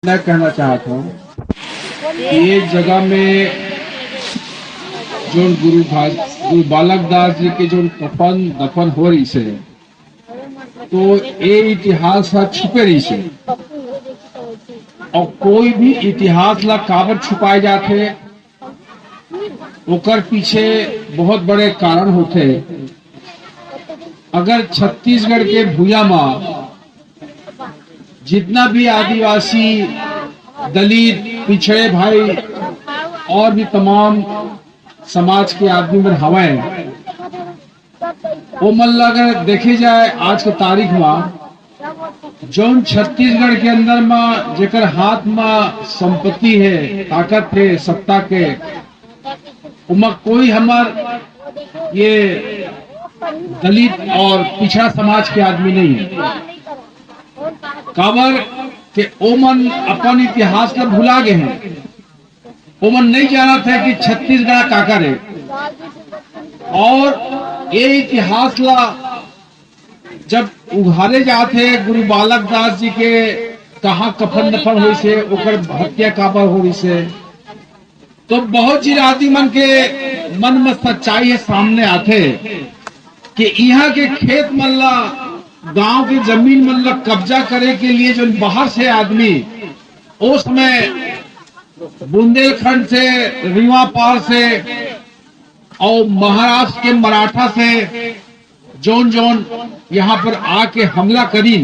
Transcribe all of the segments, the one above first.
मैं कहना चाहता हूँ ये जगह में जो गुरु बालक दास जी के जो कफन दफन हो रही से तो ये इतिहास ला छुपे रही से और कोई भी इतिहास ला काबर छुपाए जाते ओकर पीछे बहुत बड़े कारण होते। अगर छत्तीसगढ़ के भूया में जितना भी आदिवासी दलित पिछड़े भाई और भी तमाम समाज के आदमी में हवाएं वो मन अगर देखे जाए आज के तारीख में जौन छत्तीसगढ़ के अंदर में जेकर हाथ में संपत्ति है ताकत है सत्ता के उमा कोई हमार ये दलित और पिछड़ा समाज के आदमी नहीं है। काबर के ओमन अपन इतिहास का भुला गए हैं। ओमन नहीं जाना था कि छत्तीसगढ़ काकर है और ये इतिहास ला जब उघारे जाते गुरु बालक दास जी के कहा कफन दफन हुई से ओकर हत्या काबर हो रही से तो बहुत चीज आदमी मन के मन में सच्चाई है सामने आते कि यहाँ के खेत मल्ला गांव की जमीन मतलब कब्जा करे के लिए जो बाहर से आदमी उसमें बुंदेलखंड से रीवा पार से और महाराष्ट्र के मराठा से जोन जोन यहाँ पर आके हमला करी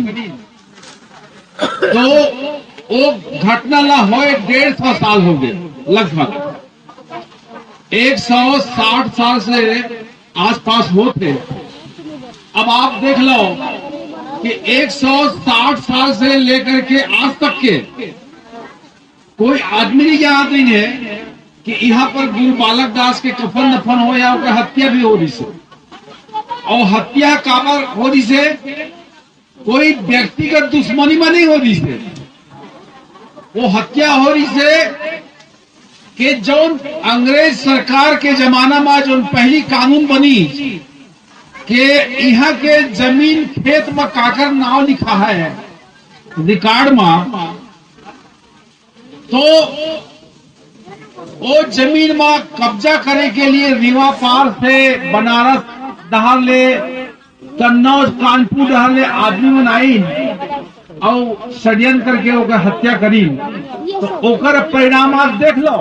तो वो घटना ला हो 150 साल हो गए लगभग 160 साल से आसपास होते। अब आप देख लो कि 160 साल से लेकर के आज तक के कोई आदमी नहीं जानते है कि यहाँ पर गुरु बालक दास के कफन दफन हो या उनका हत्या भी हो रही से और हत्या काबर हो रही से कोई व्यक्तिगत दुश्मनी में नहीं हो रही से वो हत्या हो रही से कि जो अंग्रेज सरकार के जमाना में जो पहली कानून बनी कि यहाँ के जमीन खेत में काकर नाव लिखा है रिकॉर्ड में तो वो जमीन में कब्जा करे के लिए रीवा पार से बनारस डहार ले कन्नौज कानपुर डहार ले आदमी बनाई और षड्यंत्र करके ओकर हत्या करी तो ओकर परिणाम आप देख लो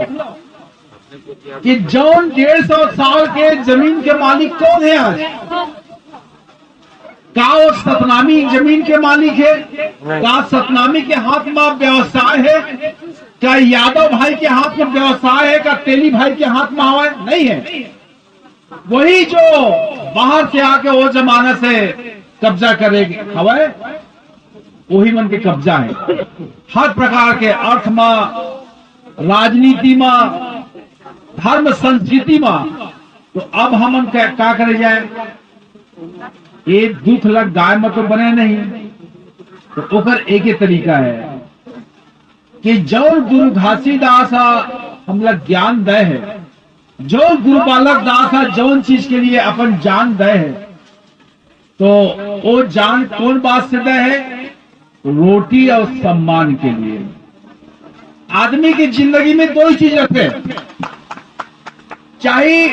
कि जौन 150 साल के जमीन के मालिक कौन है आज का वो सतनामी जमीन के मालिक है का सतनामी के हाथ में व्यवसाय है क्या यादव भाई के हाथ में व्यवसाय है का तेली भाई के हाथ में है नहीं है वही जो बाहर से आके वो जमाना से कब्जा करेगी हवाए वही मन के कब्जा है हर प्रकार के अर्थ में राजनीति में धर्म संस्कृति में तो अब हम क्या करे जाए ये दुख लग गाय में तो बने नहीं तो ओकर एक ही तरीका है कि जो गुरु घासीदास हम लोग ज्ञान दे है जो गुरु बालक दास जौन चीज के लिए अपन जान दे है तो वो जान कौन बात से दे है रोटी और सम्मान के लिए। आदमी की जिंदगी में दो ही चीज रखे चाहे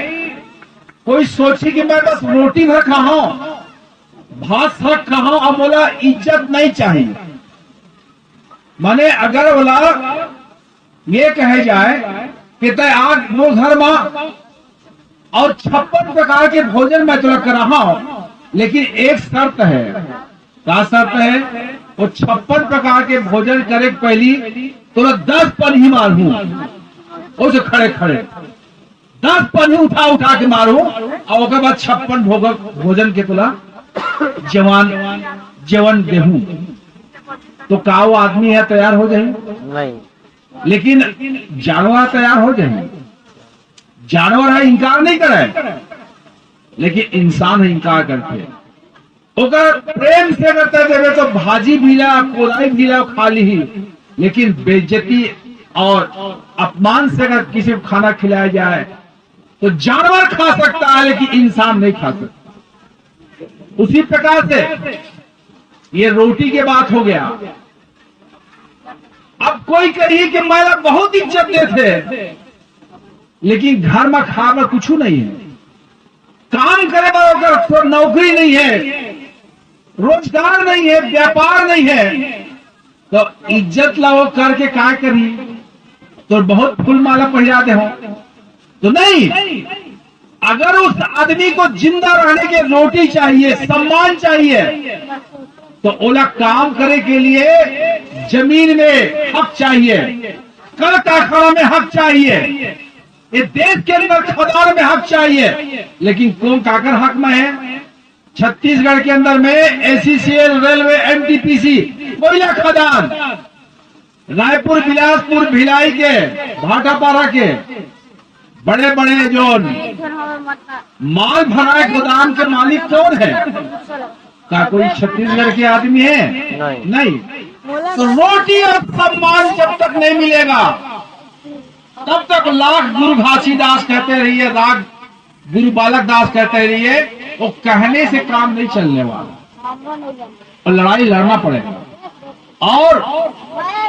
कोई सोचे कि मैं बस रोटी भर खाऊं भात भर खाऊं और बोला इज्जत नहीं चाहिए माने अगर बोला ये कहे जाए कि तय आज वो घर में और 56 प्रकार के भोजन मैं तुला कर रहा हूं लेकिन एक शर्त है क्या शर्त है वो 56 प्रकार के भोजन करे पहली तुला 10 पन ही मारू उसे खड़े खड़े 10 पन ही उठा उठा के मारू और उसके बाद 56 भोजन के तुला जवान देहू तो का वो आदमी है तैयार हो जाए नहीं लेकिन जानवर तैयार हो जाए जानवर है इनकार नहीं करे लेकिन इंसान है इनकार करते अगर प्रेम से करते देवे तो भाजी भीला कोदाई भीला खा ली लेकिन बेइज्जती और अपमान से अगर किसी को खाना खिलाया जाए तो जानवर खा सकता है लेकिन इंसान नहीं खा सकता। उसी प्रकार से ये रोटी के बात हो गया अब कोई कहिए कि मेरा बहुत इज्जत देते, लेकिन घर में खाना कुछ नहीं है, काम करे बराबर नौकरी नहीं है, रोजगार नहीं है, व्यापार नहीं है, तो इज्जत लाओ करके क्या करी? तो बहुत फूल माला पहरा दे हो तो नहीं। अगर उस आदमी को जिंदा रहने के रोटी चाहिए, सम्मान चाहिए, तो ओला काम करे के लिए जमीन में हक चाहिए, कल कारखाना में हक चाहिए, ये देश के अंदर खदान में हक चाहिए। लेकिन कौन काकर हक में है? छत्तीसगढ़ के अंदर में एसीसीएल, रेलवे, एनटीपीसी, कोयला खदान, रायपुर, बिलासपुर, भिलाई के, भाटापारा के बड़े बड़े जो माल भराए गोदाम के मालिक कौन है? क्या कोई छत्तीसगढ़ के आदमी है? नहीं। तो रोटी और सम्मान जब तक नहीं मिलेगा तब तक लाख गुरु घासीदास कहते रहिए, लाख गुरु बालक दास कहते रहिए, वो कहने से काम नहीं चलने वाला और लड़ाई लड़ना पड़ेगा। और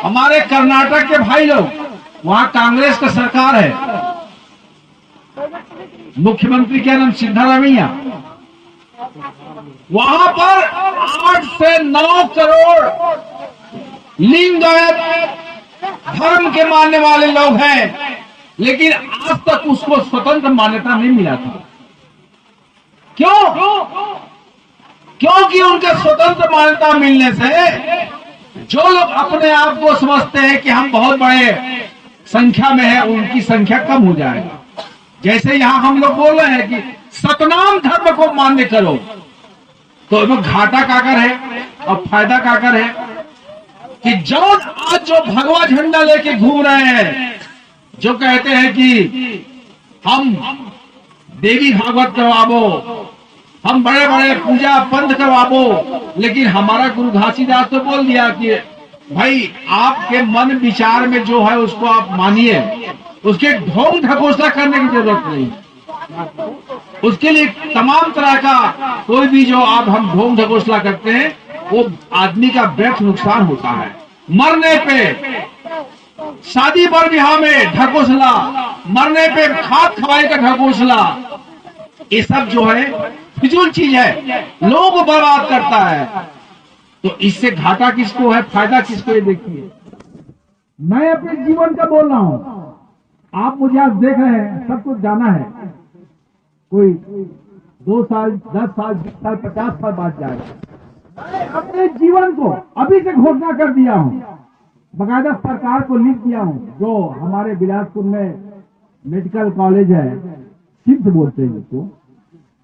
हमारे कर्नाटक के भाई लोग, वहां कांग्रेस का सरकार है, मुख्यमंत्री क्या नाम, सिद्धारमैया, वहां पर 8 से 9 करोड़ लिंगायत धर्म के मानने वाले लोग हैं, लेकिन आज तक उसको स्वतंत्र मान्यता नहीं मिला था। क्यों? क्योंकि उनके स्वतंत्र मान्यता मिलने से जो लोग अपने आप को समझते हैं कि हम बहुत बड़े संख्या में है, उनकी संख्या कम हो जाएगा। जैसे यहां हम लोग बोल रहे हैं कि सतनाम धर्म को मान्य करो, तो घाटा काकर है और फायदा काकर है कि जो आज जो भगवा झंडा लेके घूम रहे हैं, जो कहते हैं कि हम देवी भागवत करवाबो, हम बड़े बड़े पूजा पंथ करवाबो, लेकिन हमारा गुरु घासीदास तो बोल दिया कि भाई आपके मन विचार में जो है उसको आप मानिए, उसके ढोंग ढकोसला करने की जरूरत नहीं। उसके लिए तमाम तरह का कोई भी जो आप हम ढोंग ढकोसला करते हैं, वो आदमी का व्यर्थ नुकसान होता है। मरने पे, शादी पर ब्याह में ढकोसला, मरने पे खाद खवाई का ढकोसला, ये सब जो है फिजूल चीज है, लोग बर्बाद करता है। तो इससे घाटा किसको है, फायदा किसको है? देखिए, मैं अपने जीवन का बोल रहा हूं, आप मुझे आज देख रहे हैं, सब कुछ जाना है। कोई 2 साल, 10 साल, 20 साल, 50 साल बाद जाएगा। अपने जीवन को अभी से घोषणा कर दिया हूं, बकायदा सरकार को लिख दिया हूं। जो हमारे बिलासपुर में मेडिकल कॉलेज है, सिम्स बोलते हैं उसको,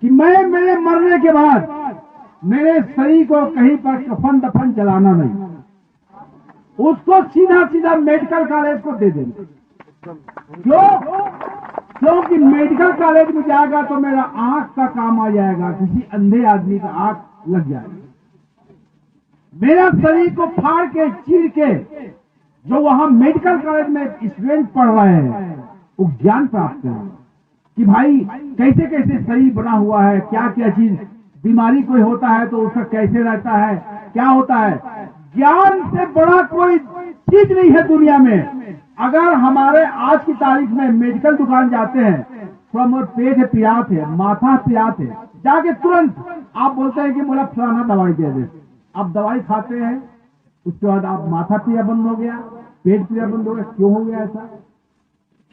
कि मैं मेरे मरने के बाद मेरे शरीर को कहीं पर कफन दफन जलाना नहीं, उसको सीधा सीधा मेडिकल कॉलेज को दे देंगे। क्योंकि मेडिकल कॉलेज में जाएगा तो मेरा आंख का काम आ जाएगा, किसी अंधे आदमी का आंख लग जाएगा। मेरा शरीर को फाड़ के, चीर के, जो वहां मेडिकल कॉलेज में स्टूडेंट पढ़ रहे हैं, वो ज्ञान प्राप्त करें कि भाई कैसे कैसे शरीर बना हुआ है, क्या क्या चीज, बीमारी कोई होता है तो उसका कैसे रहता है, क्या होता है। ज्ञान से बड़ा कोई चीज नहीं है दुनिया में। अगर हमारे आज की तारीख में मेडिकल दुकान जाते हैं, थोड़ा मोर पेट पियात है, माथा पियात है, जाके तुरंत आप बोलते हैं कि बोला फलाना दवाई दे दे। आप दवाई खाते हैं, उसके बाद आप माथा पिया बंद हो गया, पेट पिया बंद हो गया। क्यों हो गया ऐसा?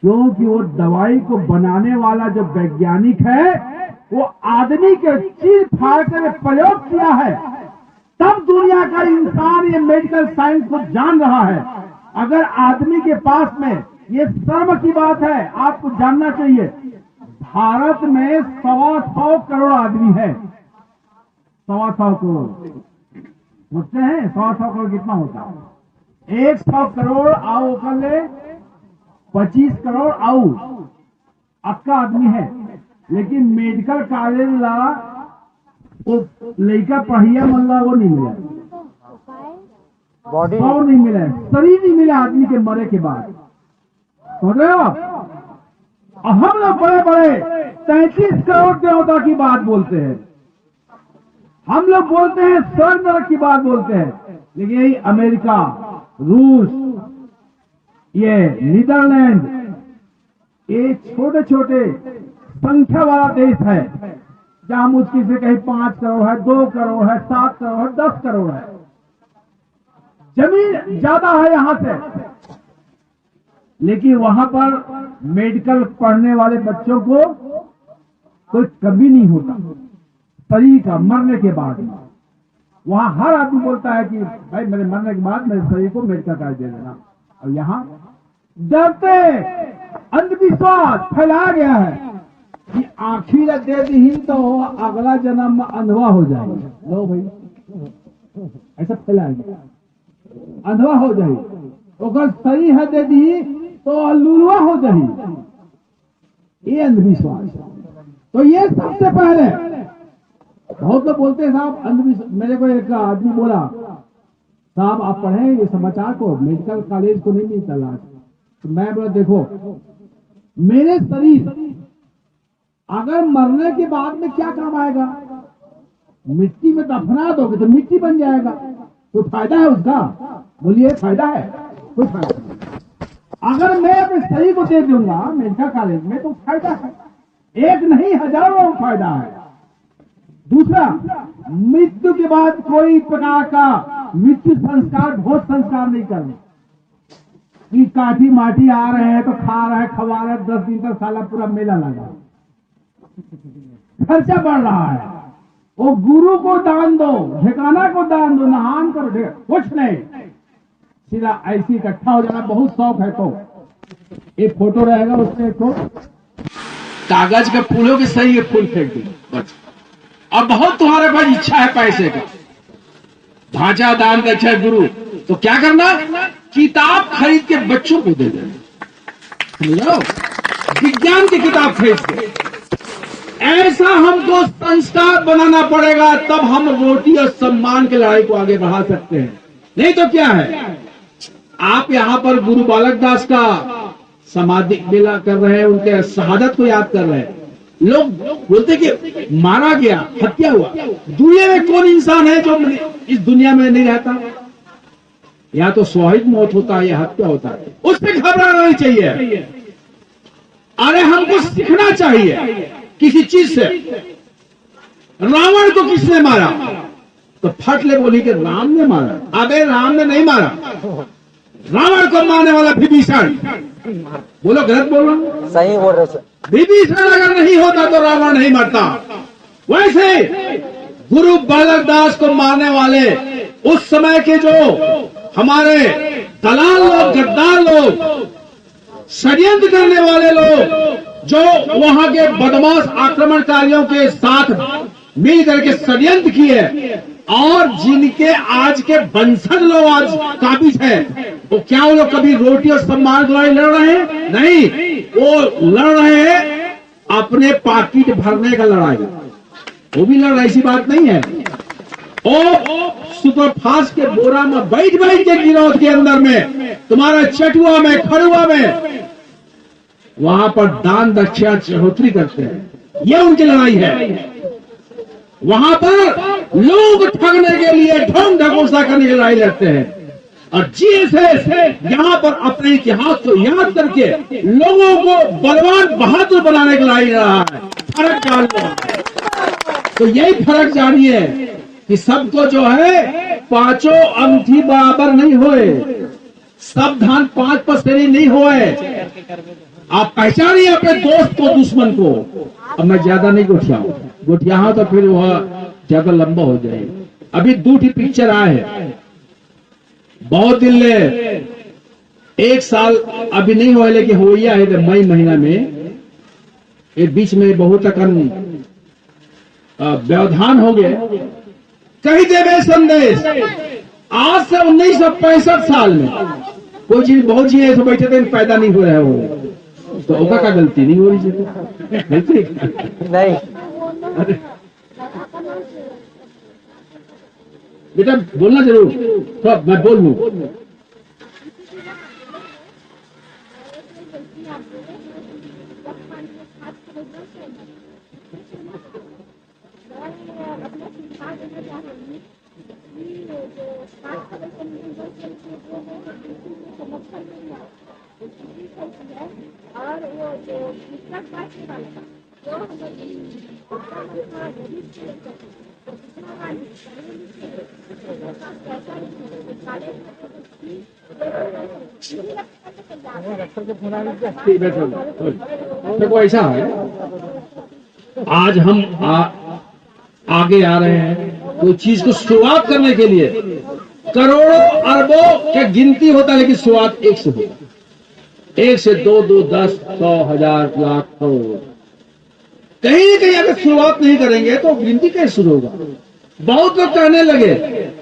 क्योंकि वो दवाई को बनाने वाला जो वैज्ञानिक है, वो आदमी के चीर फाड़ कर प्रयोग किया है, तब दुनिया का इंसान ये मेडिकल साइंस को जान रहा है। अगर आदमी के पास में, ये शर्म की बात है, आपको जानना चाहिए, भारत में 125 करोड़ आदमी है। 125 करोड़ सोचते हैं, 125 करोड़ कितना होता है? 100 करोड़ आओ कर ले, 25 करोड़ आओ अक्का आदमी है। लेकिन मेडिकल कॉलेज ला वो लड़का पढ़िया मल्ला वो नहीं मिला, बॉडी नहीं मिला, शरीर नहीं मिला आदमी के मरे के बाद। समझ रहे हो आप? हम लोग बड़े बड़े 33 करोड़ देवता की बात बोलते हैं, हम लोग बोलते हैं स्वर्ग नरक की बात बोलते हैं, लेकिन यही अमेरिका, रूस, ये नीदरलैंड एक छोटे छोटे संख्या वाला देश है, जहां मुश्किल से कहीं 5 करोड़ है, 2 करोड़ है, 7 करोड़ है, 10 करोड़ है। जमीन ज्यादा है यहां से, लेकिन वहां पर मेडिकल पढ़ने वाले बच्चों को कोई कमी नहीं होता शरीर का मरने के बाद। वहां हर आदमी बोलता है कि भाई मेरे मरने के बाद मेरे शरीर को मेडिकल कार्ड दे देना। और यहां डरते अंधविश्वास फैलाया गया है कि आखिर दे दी तो अगला जन्म में अंधवा हो जाएगा। लो भाई, ऐसा फैलाया गया, अंधवा हो जाए, अगर सही है दे दी तो लुलवा हो जाए, ये अंधविश्वास। तो ये सबसे पहले बहुत लोग बोलते हैं साहब अंधविश्वास। मेरे को एक आदमी बोला, साहब आप पढ़े ये समाचार को, मेडिकल कॉलेज को नहीं मिलता लाज। तो मैं बोला देखो, मेरे शरीर अगर मरने के बाद में क्या काम आएगा? मिट्टी में दफना दोगे तो मिट्टी बन जाएगा, कोई फायदा है उसका? बोलिए फायदा है? कोई फायदा नहीं। अगर मैं अपने शरीर को दे दूंगा मेडिकल कॉलेज में तो फायदा है, एक नहीं हजारों फायदा है। दूसरा, मृत्यु के बाद कोई प्रकार का मृत्यु संस्कार, भोज संस्कार नहीं करना कि काठी माटी आ रहे हैं तो खा रहे हैं, खवा रहे हैं, 10 दिन तक साला पूरा मेला लगा, खर्चा बढ़ रहा है। वो गुरु को दान दो, ठिकाना को दान दो, नहान करो, कुछ नहीं, सीधा ऐसी इकट्ठा हो जाना। बहुत शौक है तो एक फोटो रहेगा उसमें, एक कागज के फूलों के सही एक फूल फेंक दो बस। अब बहुत तुम्हारे पास इच्छा है पैसे का, ढांचा दान दक्षा गुरु, तो क्या करना? किताब खरीद के बच्चों को दे देना, विज्ञान की किताब खरीद के। ऐसा हमको संस्कार बनाना पड़ेगा, तब हम रोटी और सम्मान की लड़ाई को आगे बढ़ा सकते हैं। नहीं तो क्या है, आप यहां पर गुरु बालक दास का समाधि मेला कर रहे हैं, उनके शहादत को याद कर रहे हैं। लोग बोलते कि मारा गया, हत्या हुआ। दुनिया में कौन इंसान है जो इस दुनिया में नहीं रहता? या तो स्वाभाविक मौत होता है या हत्या होता है, उससे घबराना नहीं चाहिए। अरे हमको सीखना चाहिए किसी चीज से। रावण को किसने मारा? तो फटले बोली कि राम ने मारा। अबे राम ने नहीं मारा, रावण को मारने वाला विभीषण। बोलो गलत बोल रहा हूं? सही बोल रहे सर। विभीषण अगर नहीं होता तो रावण नहीं मरता। वैसे गुरु बालक दास को मारने वाले उस समय के जो हमारे दलाल लोग, गद्दार लोग, षड्यंत्र करने वाले लोग, जो वहां के बदमाश आक्रमणकारियों के साथ मिल करके षड्यंत्र किए, और जिनके आज के वंशज लोग आज काबिज है, वो क्या वो लोग कभी रोटी और सम्मान की लड़ाई लड़ रहे हैं? नहीं, वो लड़ रहे हैं अपने पाकिट भरने का लड़ाई। वो भी लड़ रहे, ऐसी बात नहीं है। और सुपरफास्ट के बोरा में बैठ बैठ के गिरोह के अंदर में, तुम्हारा चटुआ में, खड़ुआ में, वहां पर दान दक्षा चढ़ोतरी करते हैं, ये उनकी लड़ाई है। वहां पर लोग ठगने के लिए ढोंग ढकोसला करने की लड़ाई लड़ते हैं, और जीएसए यहां पर अपने इतिहास को याद करके लोगों को बलवान बहादुर बनाने की लड़ाई लड़ रहा है। फर्क जान लो, तो यही फर्क जानिए कि सबको जो है पांचों अंगूठी बराबर नहीं होए, सब धान 5 पसेरी नहीं होए। आप पहचानिए अपने दोस्त को, दुश्मन को। अब मैं ज्यादा नहीं गोठिया तो फिर वह ज्यादा लंबा हो जाए। अभी 2 पिक्चर आए हैं बहुत दिन ले, 1 साल अभी नहीं हुआ, लेकिन हो ही है मई महीना में। एक बीच में बहुत व्यवधान हो गए। कही देवे संदेश, आज से 1965 साल में कोई चीज, बहुत चीज ऐसे बैठे थे पैदा नहीं हो रहा है, वो तो ओका का गलती नहीं हो रही थी, गलती नहीं। अरे बेटा बोलना जरूर, तो मैं बोल लूं। और वो जो पुस्तक बांटने वाला था, जो देखो ऐसा है, आज हम आगे आ रहे हैं कोई चीज को शुरुआत करने के लिए। करोड़ों अरबों के गिनती होता है, लेकिन शुरुआत एक से होता है। 1 से 2, 2, 10, 100, 1000, लाख, करोड़। कहीं न कहीं अगर शुरुआत नहीं करेंगे तो गिनती कैसे शुरू होगा। बहुत लोग कहने लगे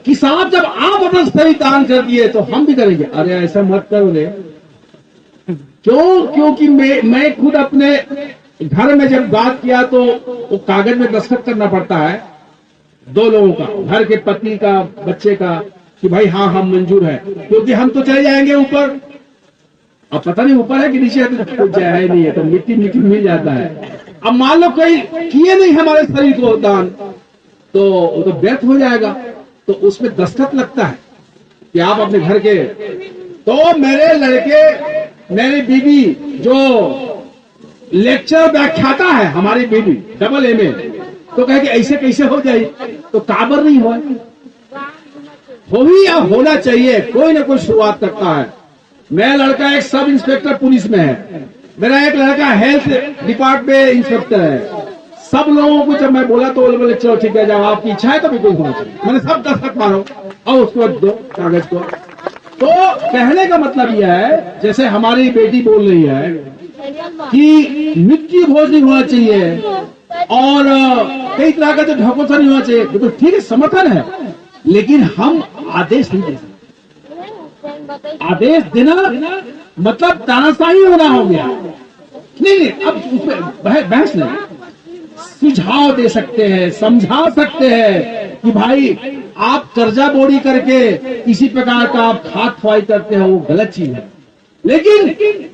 कि साहब जब आप अपना सही दान कर दिए तो हम भी करेंगे। अरे ऐसा मत करो रे। क्यों? क्योंकि मैं खुद अपने घर में जब बात किया तो वो कागज में दस्तखत करना पड़ता है 2 लोगों का, घर के पति का, बच्चे का, कि भाई हाँ हम मंजूर है, क्योंकि हम तो चले जाएंगे ऊपर। अब पता नहीं ऊपर है कि नीचे है, तो कुछ है नहीं है, तो मिट्टी मिट्टी मिल जाता है। अब मान लो कोई किए नहीं हमारे शरीर को दान, तो वो तो व्यर्थ हो जाएगा। तो उसमें दस्तखत लगता है कि आप अपने घर के। तो मेरे लड़के, मेरी बीबी जो लेक्चर व्याख्याता है, हमारी बीबी डबल एमए, तो कहे कि ऐसे कैसे हो जाए, तो काबर नहीं हो ही या होना चाहिए। कोई ना कोई शुरुआत करता है। मेरा लड़का एक सब इंस्पेक्टर पुलिस में है, मेरा एक लड़का हेल्थ डिपार्टमेंट इंस्पेक्टर है। सब लोगों को जब मैं बोला तो वो बोले चलो ठीक है, जब आपकी इच्छा है तो भी कोई होना चाहिए। मैंने सब दस्तखत मारो और उसको दो कागज को। तो कहने का मतलब यह है, जैसे हमारी बेटी बोल रही है कि मृत्यु भोज नहीं होना चाहिए और कई तरह का जो ढकोसला नहीं होना चाहिए, तो ठीक है, समर्थन है, लेकिन हम आदेश नहीं दे सकते। आदेश देना मतलब तानाशाही होना हो गया। नहीं, अब उसमें बहस नहीं, सुझाव दे सकते हैं, समझा सकते हैं कि भाई आप कर्जा बोरी करके किसी प्रकार का आप खाद खवाई करते हो, वो गलत चीज है। लेकिन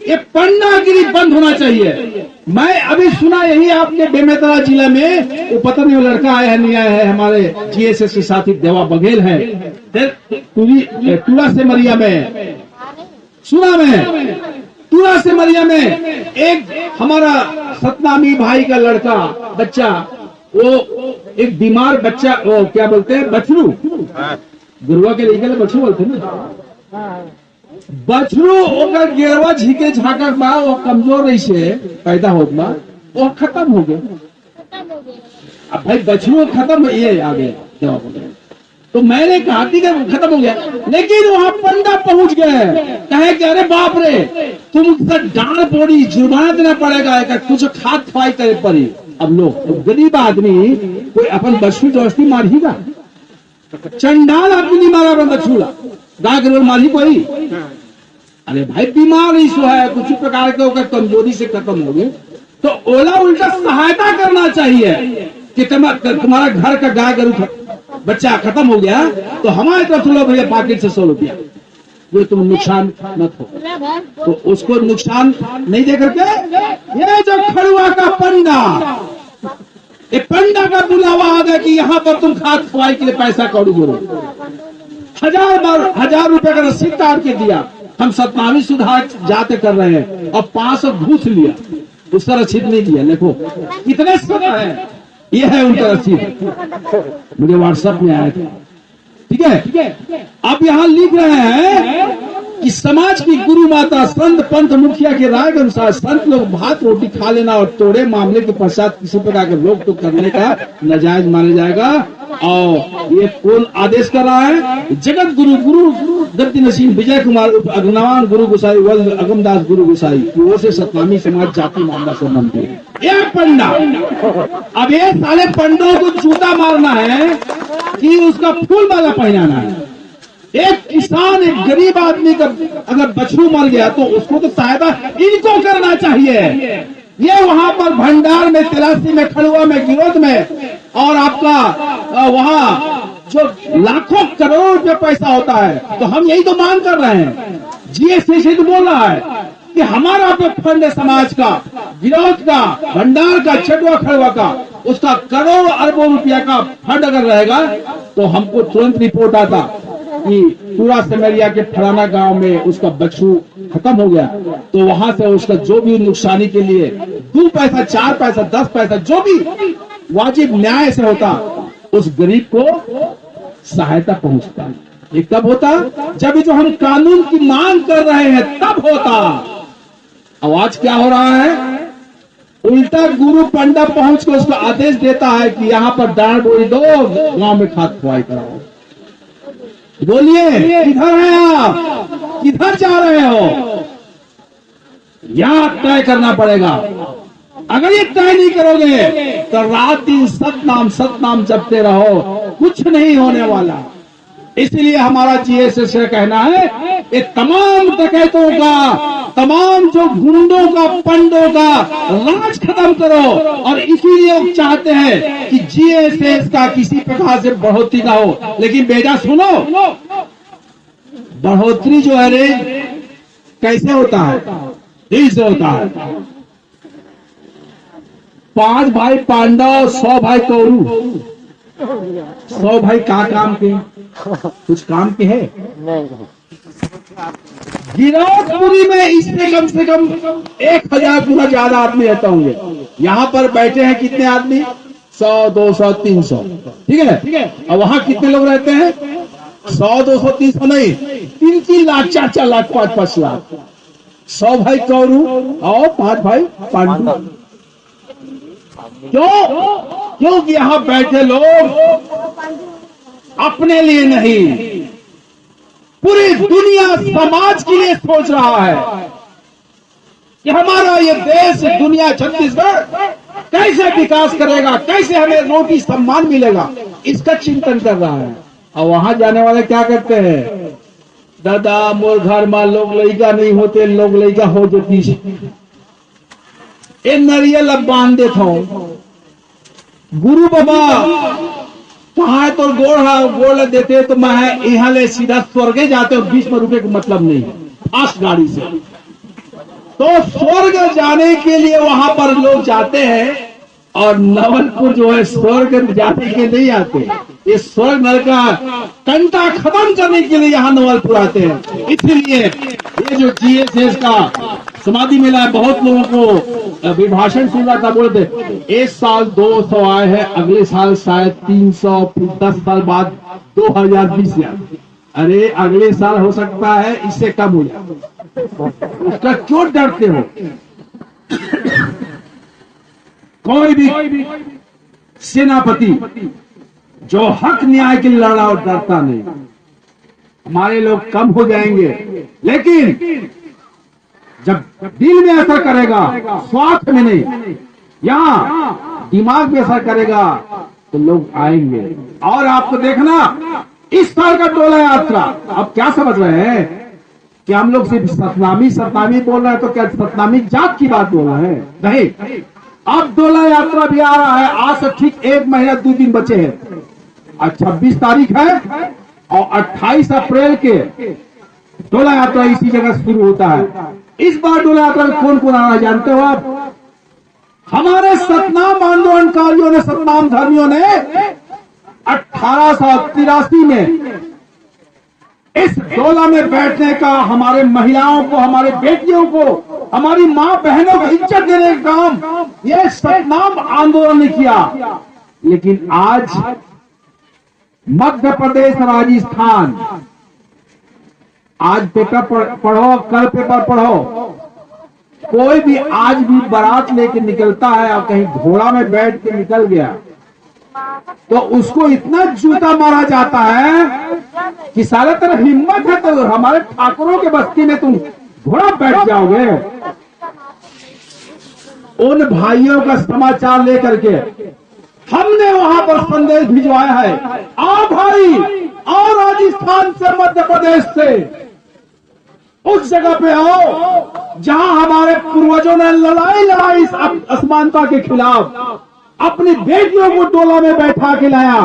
ये पंडागिरी बंद होना चाहिए। मैं अभी सुना यही आपके बेमेतरा जिला में, वो पता नहीं वो लड़का आया है नहीं आया है, हमारे जीएसएस के साथी देवा बघेल है, तुला से मरिया में सुना में, तुला से मरिया में एक हमारा सतनामी भाई का लड़का बच्चा, वो एक बीमार बच्चा, वो क्या बोलते हैं, बछरू, गुरुआ के लिए बछरू बोलते हैं ना, बछरू ओकर गिरवा झीके झाकक बा, वो कमजोर रही से पैदा होत बा, वो खत्म हो गया। अब भाई बछरू खत्म, ये आ गया, तो मैंने कहा कि खत्म हो गया, लेकिन वहां पंडा पहुंच गए, कहे कि अरे बाप रे, तुम डांड पोड़ी जुर्माना देना पड़ेगा, कुछ खाद खवाई करे पड़ी। अब लोग गरीब आदमी कोई अपन बछरू जबरदस्ती मारेगा, चंडाल आदमी नहीं मारा अपन बछरूला, गाय गरुड़ मारी कोई। अरे भाई बीमार इशू है, कुछ प्रकार के होकर कमजोरी से खत्म हो गए, तो ओला उल्टा सहायता करना चाहिए कि तुम्हारा घर का गाय गरुड़ बच्चा खत्म हो गया, तो हमारे तरफ लो भैया पॉकेट से 100 रुपया, जो तुम नुकसान मत हो, तो उसको नुकसान नहीं दे करके ये जो खड़ुआ का पंडा, ये पंडा का बुलावा आ गया कि यहाँ पर तुम खाद खवाई के लिए पैसा कौड़ी करो, 1000 रुपए का रसीद काट के दिया, हम 27 सुधार जाते कर रहे हैं और 500 घूस लिया, उसका रसीद नहीं दिया। देखो कितने समय है, ये है उनका रसीद, मुझे व्हाट्सएप में आया था। ठीक है, अब यहाँ लिख रहे हैं कि समाज की गुरु माता संत पंथ मुखिया के राय के अनुसार संत लोग भात रोटी खा लेना और तोड़े मामले के पश्चात किसी प्रकार के लोग तो करने का नाजायज माना जाएगा। और ये कौन आदेश कर रहा है? जगत गुरु गति नसीब विजय कुमार अग्नवान गुरु गोसाई वल्द अगमदास गुरु गोसाई की ओर से सतनामी समाज जाति मामला संबंध है। ये पंडा, अब ये साले पंडों को जूता मारना है कि उसका फूल माला पहनाना है। एक किसान, एक गरीब आदमी का अगर बछरू मर गया तो उसको तो सहायता इनको करना चाहिए। ये वहां पर भंडार में, तिलासी में, खड़ुआ में, गिरोध में और आपका वहां जो लाखों करोड़ रुपए पैसा होता है, तो हम यही तो मांग कर रहे हैं। जीएसटी से तो बोल रहा है कि हमारा पे फंड है समाज का, गिरोध का, भंडार का, छठवा खड़ुआ का, उसका करोड़ अरबों रुपया का फंड अगर रहेगा तो हमको तुरंत रिपोर्ट आता कि पूरा सिमरिया के फलाना गांव में उसका बच्चू खत्म हो गया, तो वहां से उसका जो भी नुकसानी के लिए 2 पैसा 4 पैसा 10 पैसा जो भी वाजिब न्याय से होता, उस गरीब को सहायता पहुंचता। ये कब होता? जब जो हम कानून की मांग कर रहे हैं तब होता। अब आज क्या हो रहा है? उल्टा गुरु पंडा पहुंच के उसको आदेश देता है कि यहाँ पर दान बोली दो, गांव में खाद खुआई कराओ। बोलिए किधर हैं आप? किधर जा रहे हो? यह तय करना पड़ेगा। अगर ये तय नहीं करोगे तो रात दिन सतनाम जपते रहो, कुछ नहीं होने वाला। इसलिए हमारा जीएसएस से कहना है, ये तमाम डकैतों का, तमाम जो गुंडों का, पंडों का राज खत्म करो। और इसीलिए वो चाहते हैं कि जीएसएस का किसी प्रकार से बढ़ोतरी ना हो। लेकिन बेटा सुनो, बढ़ोतरी जो है रे कैसे होता है? इससे होता है 5 भाई पांडव 100 भाई कौरव। 100 भाई का काम के? कुछ काम के है? गिरौदपुरी में इससे कम से कम 1000 गुना ज्यादा आदमी रहते होंगे। यहाँ पर बैठे हैं कितने आदमी? 100 200 300, ठीक है। और वहाँ कितने लोग रहते हैं? 100 200 300 नहीं, 3 लाख 4 लाख 5 लाख। 100 भाई कौरव और 5 भाई पांडु। क्योंकि यहाँ बैठे लोग अपने लिए नहीं, पूरी दुनिया समाज के लिए सोच रहा है कि हमारा ये देश, दुनिया, छत्तीसगढ़ कैसे विकास करेगा, कैसे हमें रोटी सम्मान मिलेगा, इसका चिंतन कर रहा है। और वहां जाने वाले क्या करते हैं? दादा मोर घर में लोग लड़का नहीं होते, लोग लड़का हो जो पीछे ए नरियल अब बांध देता हूं। गुरु बाबा कहा है तो गोड़ देते तो मैं यहाँ ले सीधा स्वर्गे जाते हो, 20 में रुपए का मतलब नहीं है, फास्ट गाड़ी से। तो स्वर्ग जाने के लिए वहां पर लोग जाते हैं, और नवलपुर जो है स्वर्ग जाने के नहीं आते। ये स्वर्ग नरक का कंटा खत्म करने के लिए यहाँ नवलपुर आते हैं। इसलिए ये जो जीएसएस का समाधि मेला है, बहुत लोगों को विभाषण सुन रहा था, बोलते इस साल 200 आए हैं, अगले साल शायद 300, फिर 10 साल बाद 2020 यार। अरे अगले साल हो सकता है इससे कम हो जाए, उसका क्यों डरते हो? कोई भी सेनापति जो हक न्याय के लिए लड़ा और डरता नहीं। हमारे लोग कम हो जाएंगे, लेकिन जब दिल में असर करेगा, स्वार्थ में नहीं, यहाँ दिमाग में असर करेगा, तो लोग आएंगे। और आपको देखना इस साल का डोला यात्रा, अब क्या समझ रहे हैं कि हम लोग सिर्फ सतनामी बोल रहे हैं? तो क्या सतनामी जात की बात बोल रहे हैं? नहीं, अब डोला यात्रा भी आ रहा है। आज से ठीक 1 महीना 2 दिन बचे हैं। आज 26 तारीख है और 28 अप्रैल के डोला यात्रा इसी जगह शुरू होता है। इस बार डोला यात्रा में कौन कौन आ रहा है जानते हो आप? हमारे सतनाम आंदोलनकारियों ने, सतनाम धर्मियों ने 1883 में इस डोला में बैठने का, हमारे महिलाओं को, हमारे बेटियों को, हमारी मां बहनों को इज्जत देने का काम ये सतनाम आंदोलन ने किया। लेकिन आज मध्य प्रदेश, राजस्थान, आज पेपर पढ़ो, कल पेपर पढ़ो, कोई भी आज भी बारात लेके निकलता है और कहीं घोड़ा में बैठ के निकल गया तो उसको इतना जूता मारा जाता है कि सारा तेरा हिम्मत है तो हमारे ठाकुरों के बस्ती में तुम घोड़ा बैठ जाओगे। उन भाइयों का समाचार लेकर के हमने वहां पर संदेश भिजवाया है, आओ भाई, और राजस्थान से, मध्य प्रदेश से उस जगह पे आओ जहां हमारे पूर्वजों ने लड़ाई असमानता के खिलाफ अपनी बेटियों को डोला में बैठा के लाया।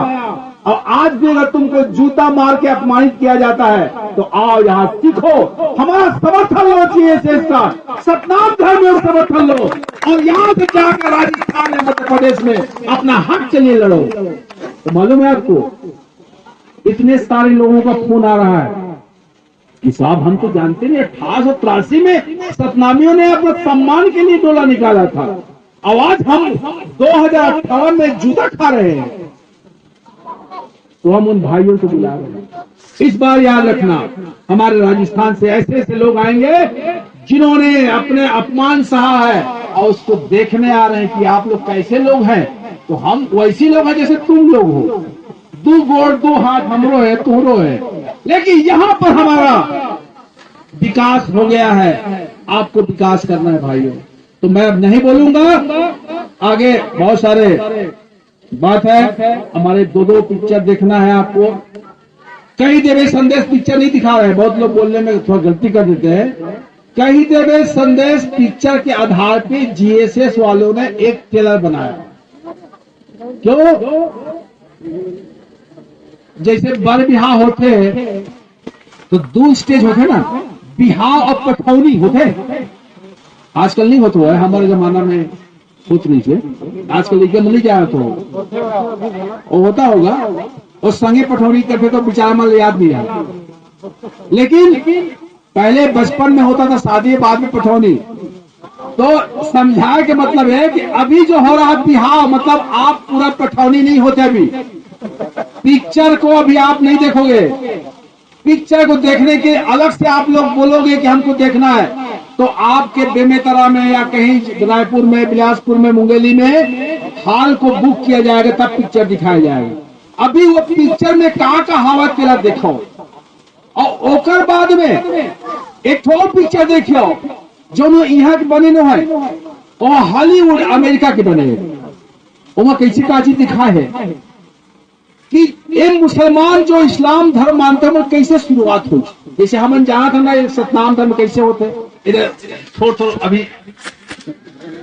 और आज भी अगर तुमको जूता मार के अपमानित किया जाता है तो आओ यहाँ सीखो, हमारा समर्थन लो, जीएसएस का सतनाम धर्म समर्थन लो, और यहाँ से जाकर राजस्थान या मध्य प्रदेश में अपना हक के लिए लड़ो। तो मालूम है आपको इतने सारे लोगों का फोन आ रहा है कि साहब हम तो जानते नहीं 1883 में सतनामियों ने अपने सम्मान के लिए डोला निकाला था, आवाज हम 2058 में जूता खा रहे हैं। तो हम उन भाइयों को बुला रहे हैं। इस बार याद रखना, हमारे राजस्थान से ऐसे ऐसे लोग आएंगे जिन्होंने अपने अपमान सहा है और उसको देखने आ रहे हैं कि आप लोग कैसे लोग हैं। तो हम वैसी लोग हैं जैसे तुम लोग हो, दो गोड़ दो हाथ हमरो है तुमरो है, लेकिन यहाँ पर हमारा विकास हो गया है। आपको विकास करना है भाइयों। तो मैं अब नहीं बोलूंगा, आगे बहुत सारे बात है। हमारे दो पिक्चर देखना है आपको। कहीं देवे संदेश पिक्चर नहीं दिखा रहे हैं, बहुत लोग बोलने में थोड़ा गलती कर देते हैं। कहीं देवे संदेश पिक्चर के आधार पे जीएसएस वालों ने एक ट्रेलर बनाया। क्यों? जैसे बर बिहार होते तो 2 स्टेज होते ना, बिहार और पठौनी होते। आजकल नहीं होता है, हमारे जमाना में सोच लीजिए, आजकल लेके नहीं जाए तो वो होता होगा। और संगे पठौनी करते तो बेचारा मन याद नहीं रहा। लेकिन पहले बचपन में होता था शादी के बाद में पठौनी। तो समझाए के मतलब है कि अभी जो हो रहा है बिहार, मतलब आप पूरा पठौनी नहीं होते। अभी पिक्चर को अभी आप नहीं देखोगे। पिक्चर को देखने के अलग से आप लोग बोलोगे कि हमको देखना है, तो आपके बेमेतरा में या कहीं रायपुर में, बिलासपुर में, मुंगेली में हॉल को बुक किया जाएगा, तब पिक्चर दिखाया जाएगा। अभी वो पिक्चर में का हवा तेरा देखो, और ओकर बाद में एक थोड़ा पिक्चर देखियो जो यहाँ के बने न है, और हॉलीवुड अमेरिका के बने, वहां कैसी का चीज दिखा है कि एक मुसलमान जो इस्लाम धर्म मानते हैं कैसे शुरुआत हुई। जैसे हम जाना था ना सतनाम धर्म कैसे होते, इधर थोड़ा अभी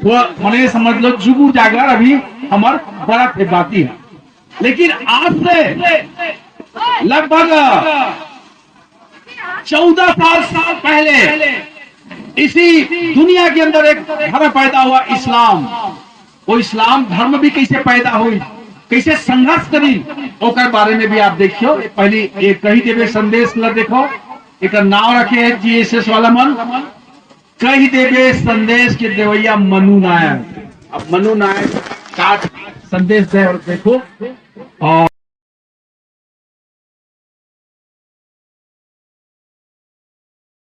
थोड़ा मने समझ लो जुगू जागर अभी हमार बड़ा थे बाती है। लेकिन आज से लगभग 14 साल पहले इसी दुनिया के अंदर एक धर्म पैदा हुआ, इस्लाम। वो इस्लाम धर्म भी कैसे पैदा हुई, कैसे संघर्ष करी, ओकर बारे में भी आप देखियो। पहली एक कही देवे संदेश ला देखो, एक नाम रखे है जीएसएस वाला मन, कही देवे संदेश के देवैया मनु नायक। अब मनु नायक का संदेश है और देखो। और